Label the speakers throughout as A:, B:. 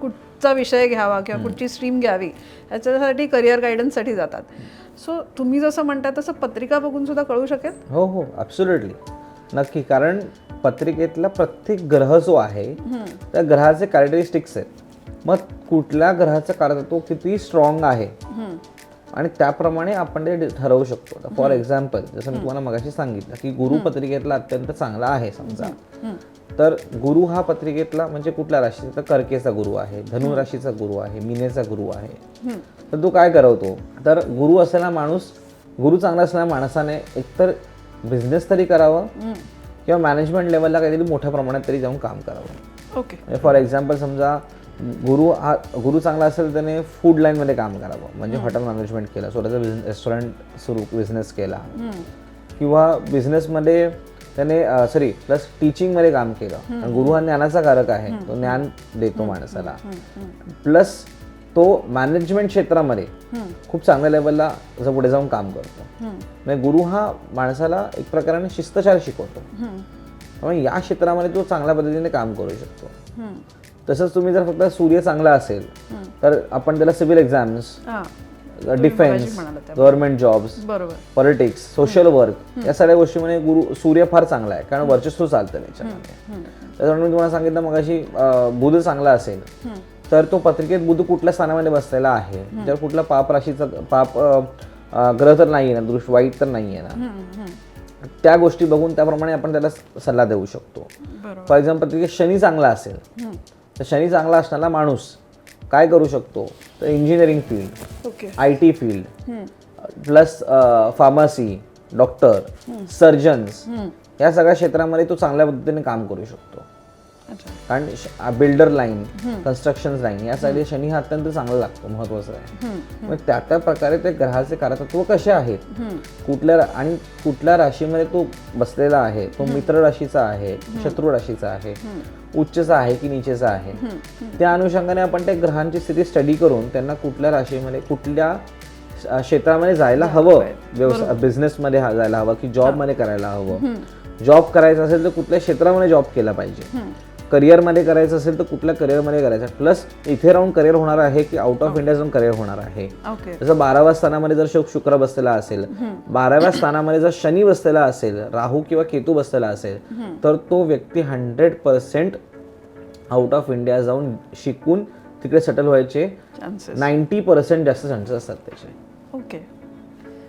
A: कुठचा विषय घ्यावा किंवा कुठची स्ट्रीम घ्यावी याच्यासाठी करिअर गायडन्ससाठी जातात. सो तुम्ही जसं म्हणताय तसं पत्रिका बघून सुद्धा कळू शकेल?
B: हो हो, ॲब्सोल्युटली, नक्की. कारण पत्रिकेतला प्रत्येक ग्रह जो आहे त्या ग्रहाचे कॅरेक्टरिस्टिक्स आहेत. मग कुठल्या ग्रहाचा कारकत्व किती स्ट्रॉंग आहे आणि त्याप्रमाणे आपण ते ठरवू शकतो. फॉर एक्झाम्पल, जसं मी तुम्हाला मगाशी सांगितलं की गुरु पत्रिकेतला अत्यंत चांगला आहे समजा, तर गुरु हा पत्रिकेतला म्हणजे कुठल्या राशीचा, तर कर्केचा गुरु आहे, धनु राशीचा गुरु आहे, मीनेचा गुरु आहे. तर तो काय करवतो, तर गुरु असलेला माणूस, गुरु चांगला असलेल्या माणसाने एकतर बिझनेस तरी करावं किंवा मॅनेजमेंट लेवलला काहीतरी मोठ्या प्रमाणात तरी जाऊन काम करावं.
A: ओके.
B: फॉर एक्झाम्पल समजा गुरु चांगला असेल त्याने फूड लाईनमध्ये काम करावं, म्हणजे हॉटेल मॅनेजमेंट केलं, स्वतःचा रेस्टॉरंट बिझनेस केला, किंवा बिझनेसमध्ये त्याने प्लस टीचिंगमध्ये काम केलं. आणि गुरु हा ज्ञानाचा कारक आहे, तो ज्ञान देतो माणसाला. प्लस तो मॅनेजमेंट क्षेत्रामध्ये खूप चांगल्या लेवलला जर पुढे जाऊन काम करतो. म्हणजे गुरु हा माणसाला एक प्रकाराने शिस्तशार शिकवतो, त्यामुळे या क्षेत्रामध्ये तो चांगल्या पद्धतीने काम करू शकतो. तसंच तुम्ही जर फक्त सूर्य चांगला असेल तर आपण त्याला civil exams, defence, government jobs, politics, social work या सगळ्या गोष्टीमध्ये सूर्य फार चांगला आहे, कारण वर्चस्व चालतं त्याच्यामध्ये. त्याच्यामुळे मी तुम्हाला सांगितलं मगाशी, बुध चांगला असेल तर तो पत्रिकेत बुध कुठल्या स्थानामध्ये बसलेला आहे, जर कुठला पाप राशीचा पाप ग्रह तर नाही आहे ना, दृष्ट वाईट तर नाही आहे ना, त्या गोष्टी बघून त्याप्रमाणे आपण त्याला सल्ला देऊ शकतो. फॉर एक्झाम्पल पत्रिकेत शनी चांगला असेल तर शनी चांगला असणारा माणूस काय करू शकतो, तर engineering field, IT field, plus pharmacy, doctor, surgeons या सगळ्या क्षेत्रामध्ये तो चांगल्या पद्धतीने काम करू शकतो. कारण बिल्डर लाईन, कन्स्ट्रक्शन लाईन यासाठी शनी हा अत्यंत चांगला लागतो, महत्वाचा आहे. मग त्या प्रकारे ते ग्रहाचे कारकत्व कसे आहेत, कुठल्या राशीमध्ये तो बसलेला आहे, तो मित्र राशीचा आहे, शत्रू राशीचा आहे, उच्चचा आहे की नीचेचा आहे, त्या अनुषंगाने आपण त्या ग्रहांची स्थिती स्टडी करून त्यांना कुठल्या राशीमध्ये कुठल्या क्षेत्रामध्ये जायला हवं, व्यवसाय बिझनेसमध्ये जायला हवं की जॉबमध्ये करायला हवं, जॉब करायचा असेल तर कुठल्या क्षेत्रामध्ये जॉब केला पाहिजे, करिअरमध्ये करायचं असेल तर कुठल्या करिअरमध्ये करायचं, प्लस इथे राहून करिअर होणार आहे की आउट ऑफ इंडिया जाऊन करिअर होणार आहे. जसं 12व्या स्थानामध्ये जर शुक्र बसलेला असेल, 12व्या स्थानामध्ये जर शनी बसलेला असेल, राहू किंवा केतू बसलेला असेल, तर तो व्यक्ती 100% आउट ऑफ इंडिया जाऊन शिकून तिकडे सेटल व्हायचे 90% जास्त चान्सेस असतात त्याचे.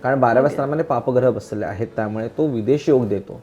B: कारण 12व्या स्थानामध्ये पापग्रह बसलेले आहेत, त्यामुळे तो विदेश योग देतो.